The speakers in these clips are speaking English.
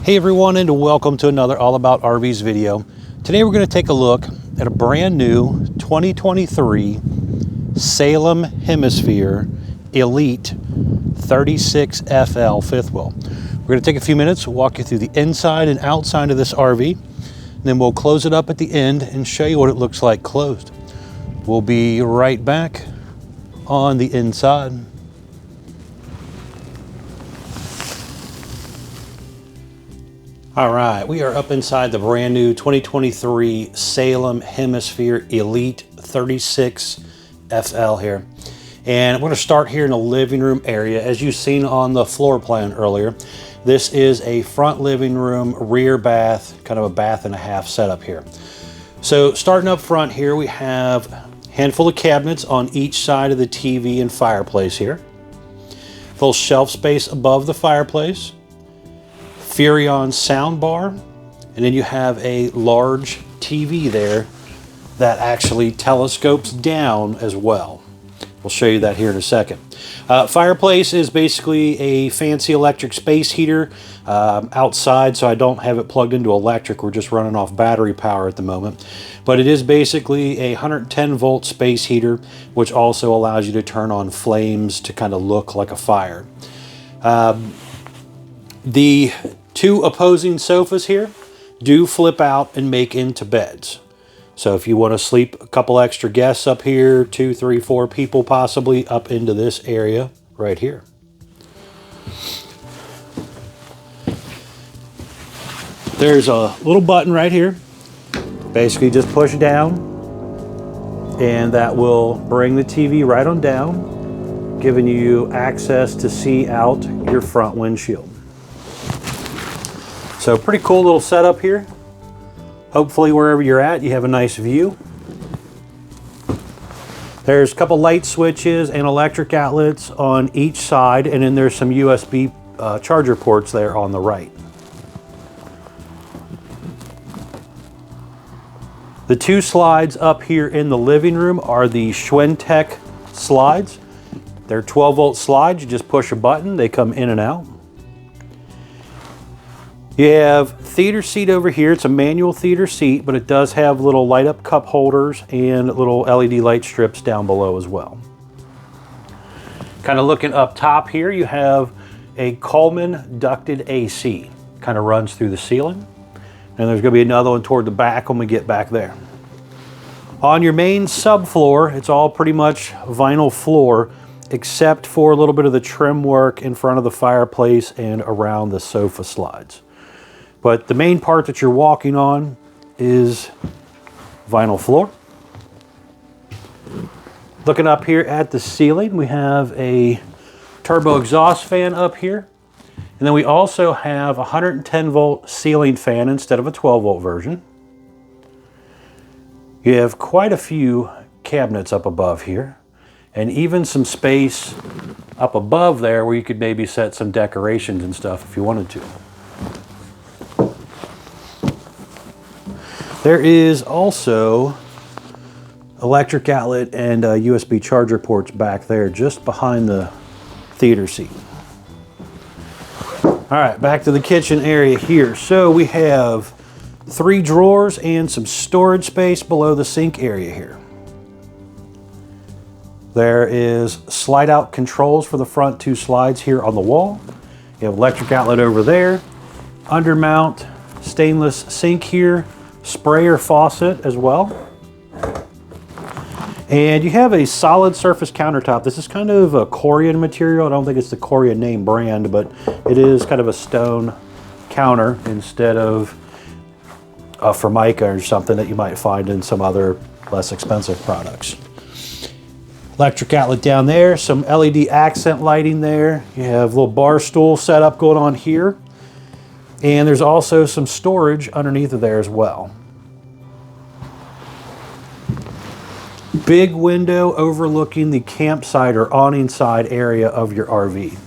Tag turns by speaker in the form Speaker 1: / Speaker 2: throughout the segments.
Speaker 1: Hey everyone, and welcome to another All About RVs video. Today we're going to take a look at a brand new 2023 Salem HEMISPHERE ELITE 36FL fifth wheel. We're going to take a few minutes, walk you through the inside and outside of this RV, and then we'll close it up at the end and show you what it looks like closed. We'll be right back on the inside. All right, we are up inside the brand new 2023 Salem HEMISPHERE ELITE 36FL here. And we're gonna start here in the living room area. As you've seen on the floor plan earlier, this is a front living room, rear bath, kind of a bath and a half setup here. So starting up front here, we have a handful of cabinets on each side of the TV and fireplace here. Full shelf space above the fireplace. Furrion sound bar, and then you have a large TV there that actually telescopes down as well. We'll show you that here in a second. Fireplace is basically a fancy electric space heater outside, so I don't have it plugged into electric. We're just running off battery power at the moment. But it is basically a 110 volt space heater, which also allows you to turn on flames to kind of look like a fire. The two opposing sofas here do flip out and make into beds. So if you want to sleep a couple extra guests up here, 2, 3, 4 people possibly up into this area right here. There's a little button right here. Basically just push down and that will bring the TV right on down, giving you access to see out your front windshield. So pretty cool little setup here. Hopefully wherever you're at, you have a nice view. There's a couple light switches and electric outlets on each side, and then there's some USB charger ports there on the right. The two slides up here in the living room are the Schwentech slides. They're 12 volt slides. You just push a button, they come in and out. You have theater seat over here. It's a manual theater seat, but it does have little light up cup holders and little LED light strips down below as well. Kind of looking up top here, you have a Coleman ducted AC. Kind of runs through the ceiling. And there's gonna be another one toward the back when we get back there. On your main subfloor, it's all pretty much vinyl floor, except for a little bit of the trim work in front of the fireplace and around the sofa slides. But the main part that you're walking on is vinyl floor. Looking up here at the ceiling, we have a turbo exhaust fan up here. And then we also have a 110 volt ceiling fan instead of a 12 volt version. You have quite a few cabinets up above here, and even some space up above there where you could maybe set some decorations and stuff if you wanted to. There is also electric outlet and USB charger ports back there just behind the theater seat. All right, back to the kitchen area here. So we have 3 drawers and some storage space below the sink area here. There is slide out controls for the front 2 slides here on the wall. You have electric outlet over there, undermount stainless sink here, sprayer faucet as well. And you have a solid surface countertop. This is kind of a Corian material. I don't think it's the Corian name brand, but it is kind of a stone counter instead of a Formica or something that you might find in some other less expensive products. Electric outlet down there, some LED accent lighting there. You have a little bar stool setup going on here. And there's also some storage underneath of there as well. Big window overlooking the campsite or awning side area of your RV.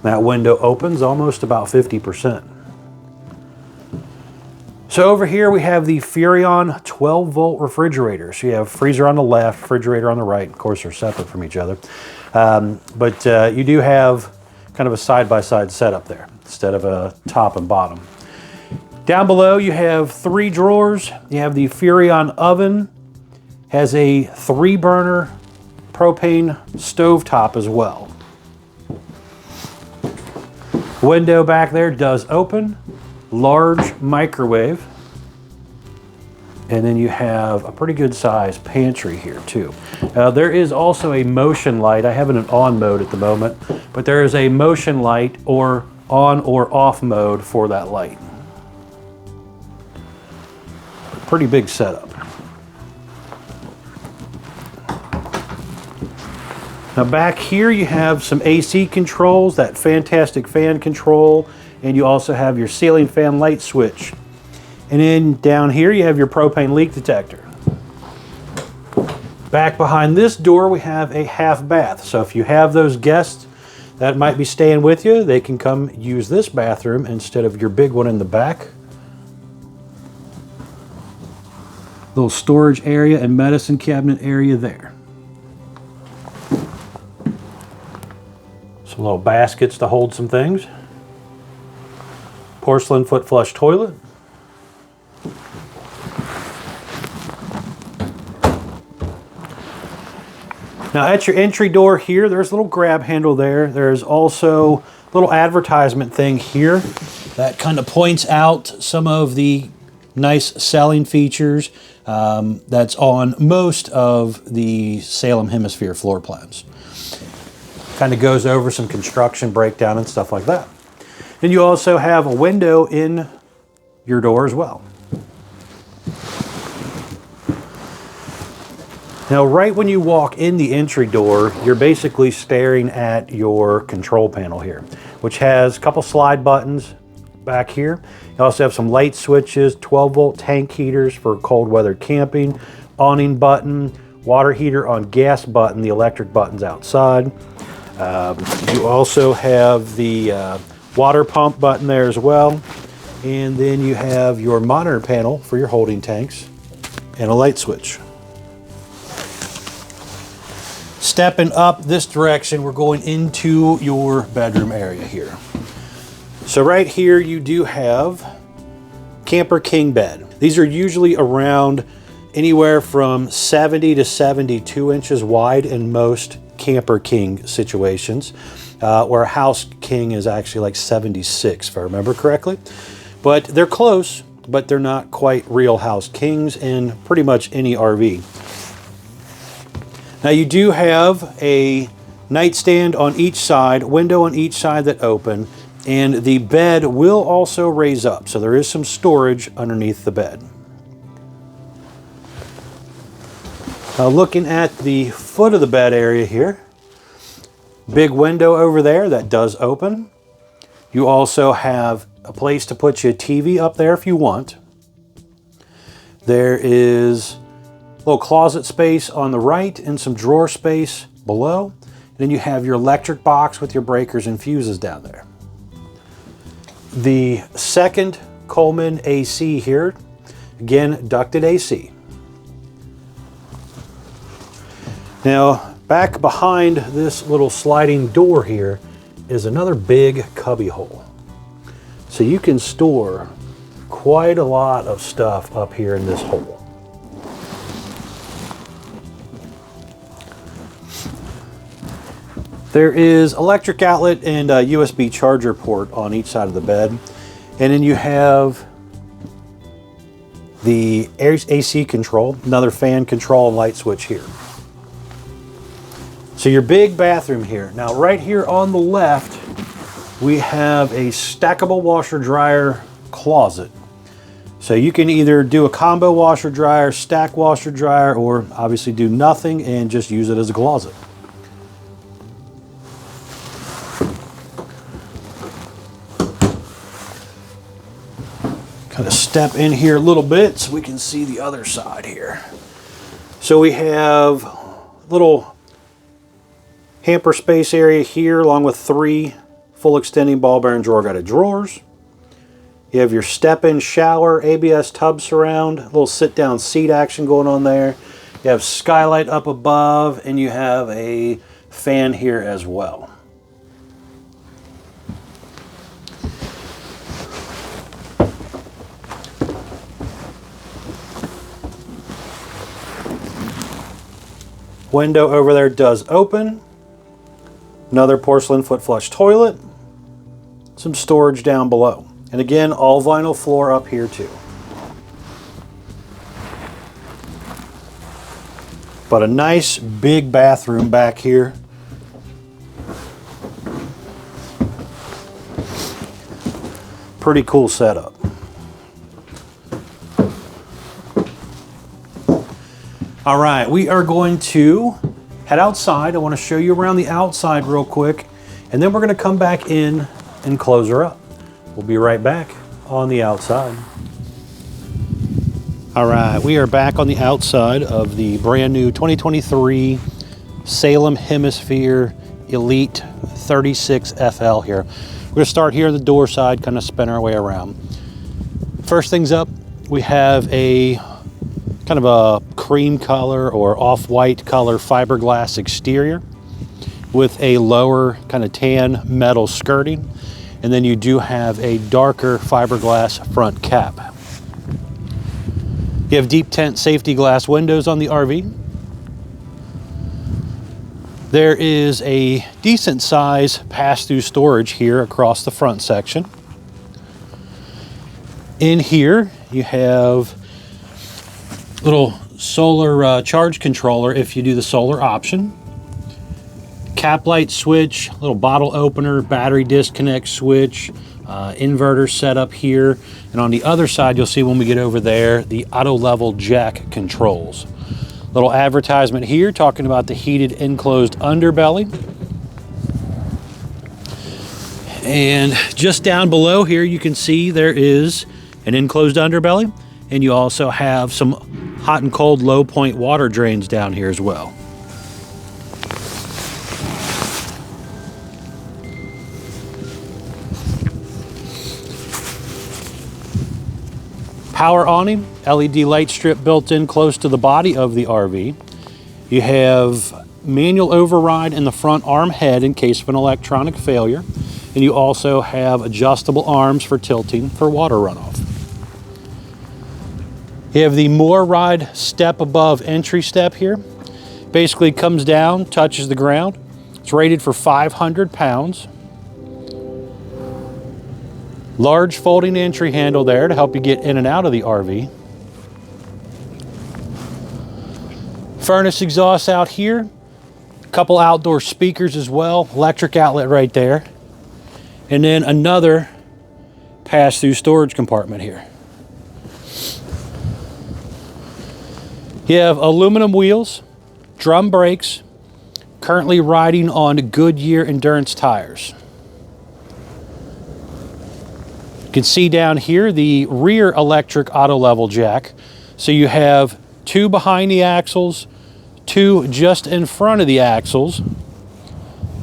Speaker 1: That window opens almost about 50%. So over here we have the Furrion 12 volt refrigerator. So you have freezer on the left, refrigerator on the right. Of course, they're separate from each other. But you do have kind of a side-by-side setup there instead of a top and bottom. Down below you have 3 drawers. You have the Furrion oven, has a 3-burner propane stovetop as well. Window back there does open, large microwave, and then you have a pretty good sized pantry here too. There is also a motion light. I have it in on mode at the moment, but there is a motion light or on or off mode for that light. Pretty big setup. Now back here you have some AC controls, that fantastic fan control, and you also have your ceiling fan light switch. And then down here you have your propane leak detector. Back behind this door we have a half bath. So if you have those guests that might be staying with you, they can come use this bathroom instead of your big one in the back. Little storage area and medicine cabinet area there. Some little baskets to hold some things. Porcelain foot flush toilet. Now at your entry door here, there's a little grab handle there. There's also a little advertisement thing here that kind of points out some of the nice selling features that's on most of the Salem HEMISPHERE floor plans. Kind of goes over some construction breakdown and stuff like that. Then you also have a window in your door as well. Now, right when you walk in the entry door, you're basically staring at your control panel here, which has a couple slide buttons back here. You also have some light switches, 12-volt tank heaters for cold weather camping, awning button, water heater on gas button, the electric buttons outside. You also have the water pump button there as well. And then you have your monitor panel for your holding tanks and a light switch. Stepping up this direction, we're going into your bedroom area here. So right here you do have camper king bed. These are usually around anywhere from 70 to 72 inches wide in most camper king situations, where a house king is actually like 76 if I remember correctly. But they're close, but they're not quite real house kings in pretty much any RV. Now you do have a nightstand on each side, window on each side that open, and the bed will also raise up, so there is some storage underneath the bed. Now looking at the foot of the bed area here, big window over there that does open. You also have a place to put your TV up there if you want. There is a little closet space on the right and some drawer space below. And then you have your electric box with your breakers and fuses down there. The second Coleman AC here, again, ducted AC. Now, back behind this little sliding door here is another big cubby hole. So you can store quite a lot of stuff up here in this hole. There is electric outlet and a USB charger port on each side of the bed. And then you have the AC control, another fan control and light switch here. So your big bathroom here. Now right here on the left, we have a stackable washer dryer closet. So you can either do a combo washer dryer, stack washer dryer, or obviously do nothing and just use it as a closet. Kind of step in here a little bit so we can see the other side here. So we have a little hamper space area here along with 3 full extending ball bearing drawer guided drawers. You have your step-in shower, ABS tub surround, a little sit-down seat action going on there. You have skylight up above and you have a fan here as well. Window over there does open. Another porcelain foot flush toilet. Some storage down below. And again, all vinyl floor up here too. But a nice big bathroom back here. Pretty cool setup. All right, we are going to head outside. I want to show you around the outside real quick, and then we're going to come back in and close her up. We'll be right back on the outside. All right, we are back on the outside of the brand new 2023 Salem HEMISPHERE ELITE 36 FL here. We're going to start here on the door side, kind of spin our way around. First things up, we have a kind of a cream color or off-white color fiberglass exterior with a lower kind of tan metal skirting. And then you do have a darker fiberglass front cap. You have deep tent safety glass windows on the RV. There is a decent size pass-through storage here across the front section. In here, you have a little solar charge controller if you do the solar option. Cap light switch, little bottle opener, battery disconnect switch, inverter setup here. And on the other side, you'll see when we get over there, the auto level jack controls. Little advertisement here talking about the heated enclosed underbelly. And just down below here, you can see there is an enclosed underbelly, and you also have some hot and cold low point water drains down here as well. Power awning, LED light strip built in close to the body of the RV. You have manual override in the front arm head in case of an electronic failure. And you also have adjustable arms for tilting for water runoff. You have the More Ride step above entry step here. Basically comes down, touches the ground. It's rated for 500 pounds. Large folding entry handle there to help you get in and out of the RV. Furnace exhaust out here. A couple outdoor speakers as well. Electric outlet right there. And then another pass-through storage compartment here. You have aluminum wheels, drum brakes, currently riding on Goodyear Endurance tires. You can see down here the rear electric auto level jack. So you have two behind the axles, two just in front of the axles,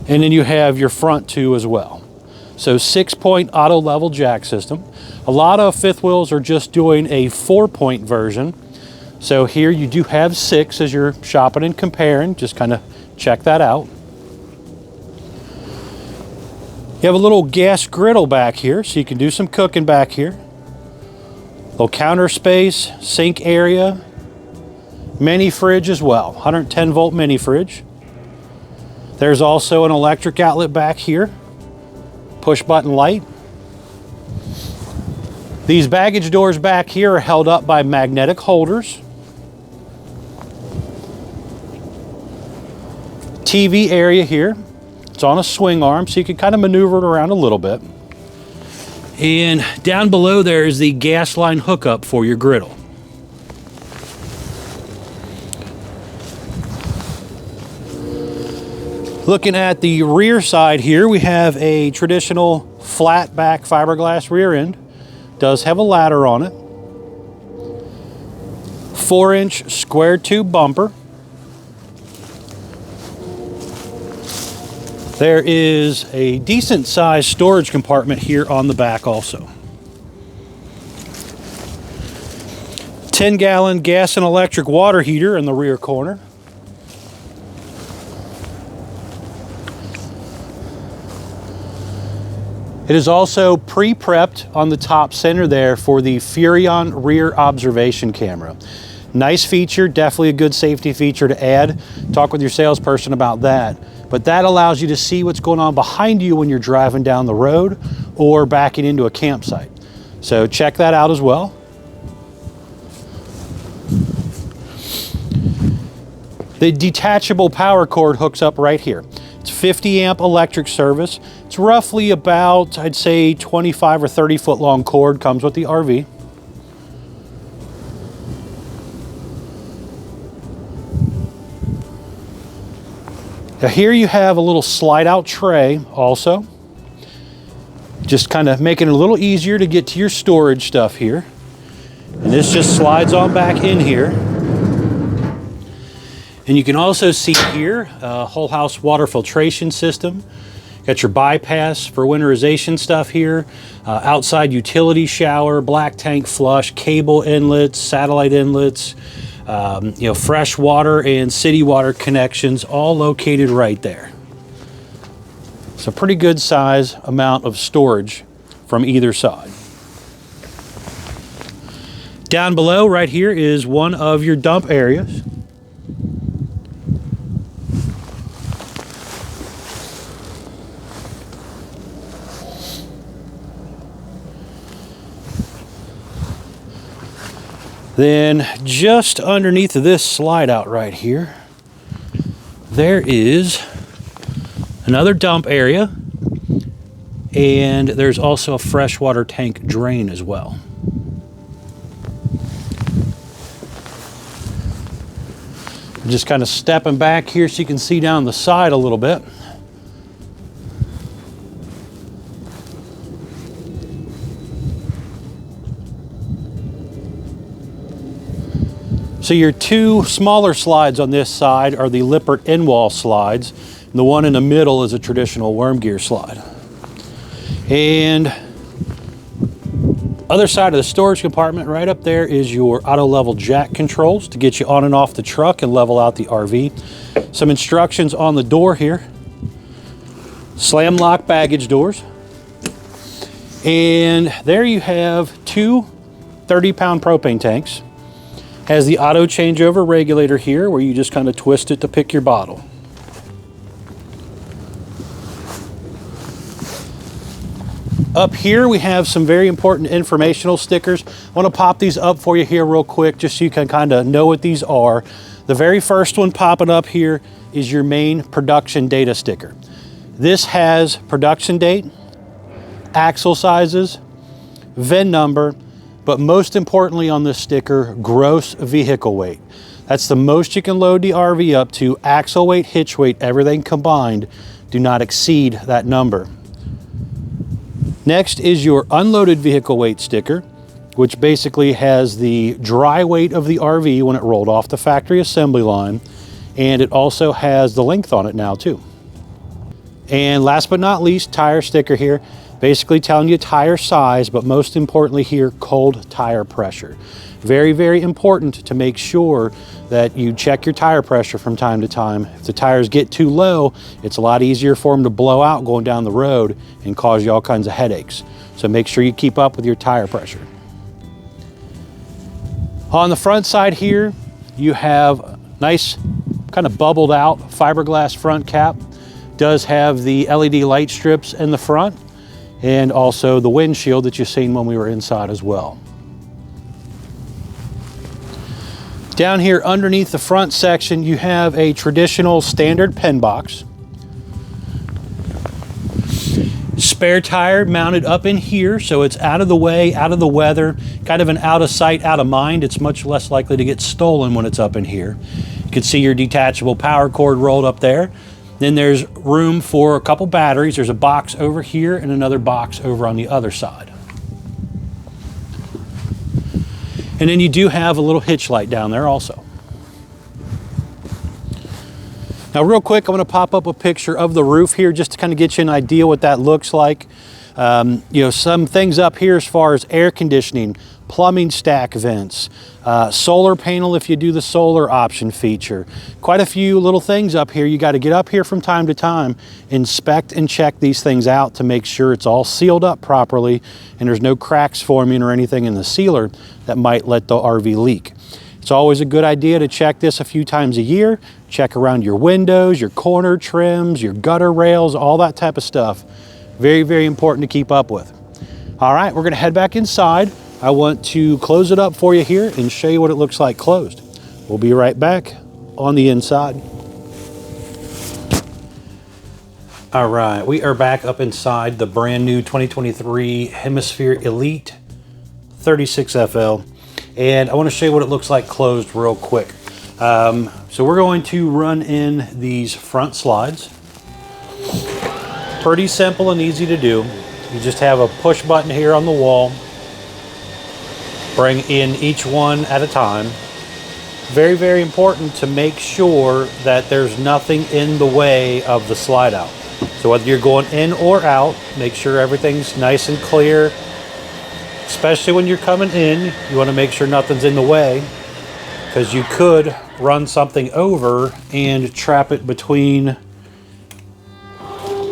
Speaker 1: and then you have your front two as well. So 6-point auto level jack system. A lot of fifth wheels are just doing a 4-point version. So here you do have 6 as you're shopping and comparing. Just kind of check that out. You have a little gas griddle back here, so you can do some cooking back here. Little counter space, sink area, mini fridge as well, 110 volt mini fridge. There's also an electric outlet back here, push button light. These baggage doors back here are held up by magnetic holders. TV area here. It's on a swing arm, so you can kind of maneuver it around a little bit. And down below there is the gas line hookup for your griddle. Looking at the rear side here, we have a traditional flat back fiberglass rear end. Does have a ladder on it. 4-inch square tube bumper. There is a decent sized storage compartment here on the back also. 10-gallon gas and electric water heater in the rear corner. It is also pre-prepped on the top center there for the Furrion rear observation camera. Nice feature, definitely a good safety feature to add. Talk with your salesperson about that. But that allows you to see what's going on behind you when you're driving down the road or backing into a campsite. So check that out as well. The detachable power cord hooks up right here. It's 50 amp electric service. It's roughly about, I'd say 25 or 30 foot long cord comes with the RV. Now here you have a little slide out tray also. Just kind of making it a little easier to get to your storage stuff here. And this just slides on back in here. And you can also see here a whole house water filtration system. Got your bypass for winterization stuff here. Outside utility shower, black tank flush, cable inlets, satellite inlets. Fresh water and city water connections all located right there. So pretty good size amount of storage from either side. Down below right here is one of your dump areas. Then just underneath of this slide out right here, there is another dump area, and there's also a freshwater tank drain as well. Just kind of stepping back here so you can see down the side a little bit. So your two smaller slides on this side are the Lippert in-wall slides. And the one in the middle is a traditional worm gear slide. And other side of the storage compartment right up there is your auto level jack controls to get you on and off the truck and level out the RV. Some instructions on the door here. Slam lock baggage doors. And there you have two 30-pound propane tanks. Has the auto changeover regulator here where you just kind of twist it to pick your bottle. Up here we have some very important informational stickers. I want to pop these up for you here real quick just so you can kind of know what these are. The very first one popping up here is your main production data sticker. This has production date, axle sizes, VIN number, but most importantly on this sticker, gross vehicle weight. That's the most you can load the RV up to. Axle weight, hitch weight, everything combined, do not exceed that number. Next is your unloaded vehicle weight sticker, which basically has the dry weight of the RV when it rolled off the factory assembly line, and it also has the length on it now too. And last but not least, tire sticker here. Basically telling you tire size, but most importantly here, cold tire pressure. Very, very important to make sure that you check your tire pressure from time to time. If the tires get too low, it's a lot easier for them to blow out going down the road and cause you all kinds of headaches. So make sure you keep up with your tire pressure. On the front side here, you have a nice kind of bubbled out fiberglass front cap. Does have the LED light strips in the front, and also the windshield that you've seen when we were inside as well. Down here underneath the front section, you have a traditional standard pen box. Spare tire mounted up in here, so it's out of the way, out of the weather, kind of an out of sight, out of mind. It's much less likely to get stolen when it's up in here. You can see your detachable power cord rolled up there. Then there's room for a couple batteries. There's a box over here and another box over on the other side. And then you do have a little hitch light down there also. Now real quick, I'm going to pop up a picture of the roof here just to kind of get you an idea what that looks like. Some things up here as far as air conditioning, plumbing stack vents, solar panel if you do the solar option feature. Quite a few little things up here. You got to get up here from time to time, inspect and check these things out to make sure it's all sealed up properly and there's no cracks forming or anything in the sealer that might let the RV leak. It's always a good idea to check this a few times a year. Check around your windows, your corner trims, your gutter rails, all that type of stuff. Very, very important to keep up with. All right, we're gonna head back inside. I want to close it up for you here and show you what it looks like closed. We'll be right back on the inside. All right, we are back up inside the brand new 2023 Hemisphere Elite 36FL. And I want to show you what it looks like closed real quick. So we're going to run in these front slides. Pretty simple and easy to do. You just have a push button here on the wall. Bring in each one at a time. Very, very important to make sure that there's nothing in the way of the slide out. So whether you're going in or out, make sure everything's nice and clear. Especially when you're coming in, you want to make sure nothing's in the way, because you could run something over and trap it between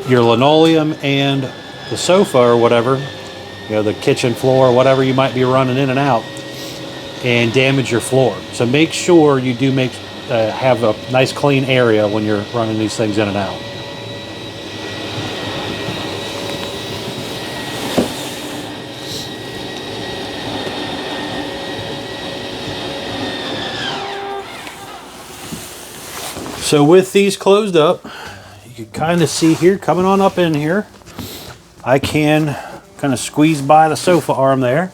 Speaker 1: your linoleum and the sofa or whatever, you know, the kitchen floor, whatever you might be running in and out, and damage your floor. So make sure you do have a nice clean area when you're running these things in and out. So with these closed up, you can kind of see here, coming on up in here, I can kind of squeeze by the sofa arm there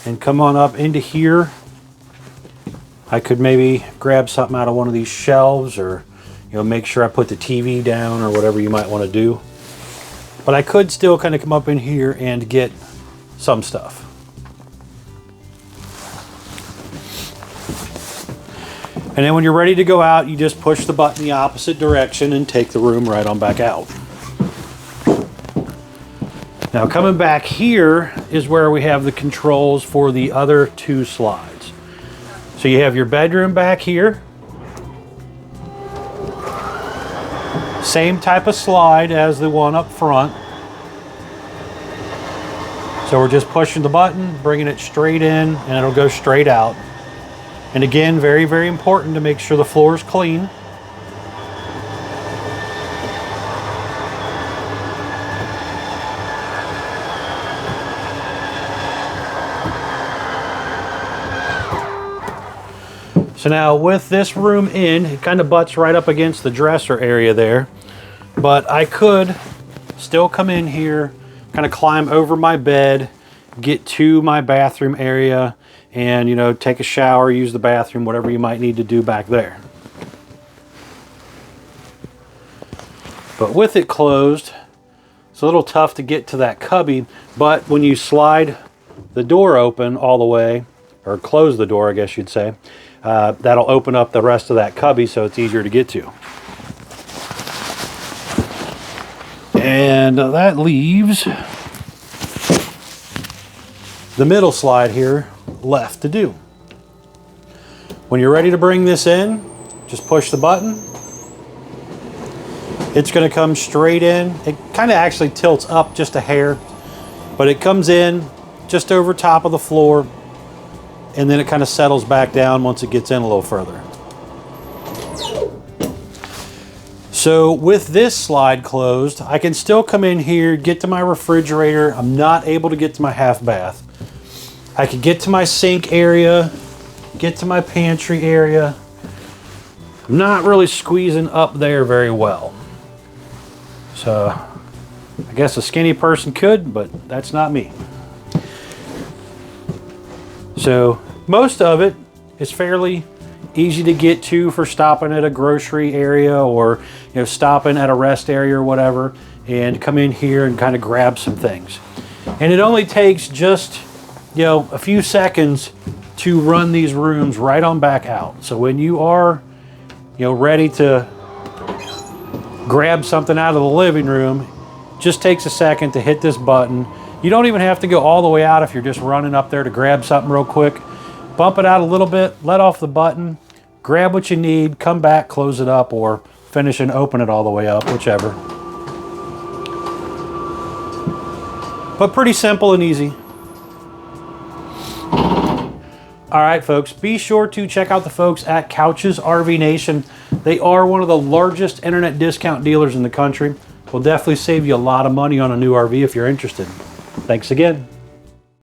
Speaker 1: and come on up into here. I could maybe grab something out of one of these shelves, or, you know, make sure I put the TV down or whatever you might want to do. But I could still kind of come up in here and get some stuff. And then when you're ready to go out, you just push the button the opposite direction and take the room right on back out. Now coming back here is where we have the controls for the other two slides. So you have your bedroom back here. Same type of slide as the one up front. So we're just pushing the button, bringing it straight in, and it'll go straight out. And again, very, very important to make sure the floor is clean. So now with this room in, it kind of butts right up against the dresser area there. But I could still come in here, kind of climb over my bed, get to my bathroom area, and, you know, take a shower, use the bathroom, whatever you might need to do back there. But with it closed, it's a little tough to get to that cubby, but when you slide the door open all the way, or close the door, I guess you'd say, that'll open up the rest of that cubby so it's easier to get to. And that leaves the middle slide here left to do. When you're ready to bring this in, just push the button. It's going to come straight in. It kind of actually tilts up just a hair, but it comes in just over top of the floor, and then it kind of settles back down once it gets in a little further. So with this slide closed, I can still come in here, get to my refrigerator. I'm not able to get to my half bath. I could get to my sink area, get to my pantry area. I'm not really squeezing up there very well. So I guess a skinny person could, but that's not me. So most of it is fairly easy to get to for stopping at a grocery area, or, you know, stopping at a rest area or whatever, and come in here and kind of grab some things. And it only takes just, you know, a few seconds to run these rooms right on back out. So when you are, you know, ready to grab something out of the living room, just takes a second to hit this button. You don't even have to go all the way out if you're just running up there to grab something real quick. Bump it out a little bit, let off the button, grab what you need, come back, close it up, or finish and open it all the way up, whichever. But pretty simple and easy. All right, folks, be sure to check out the folks at Couch's RV Nation. They are one of the largest internet discount dealers in the country. Will definitely save you a lot of money on a new RV if you're interested. Thanks again.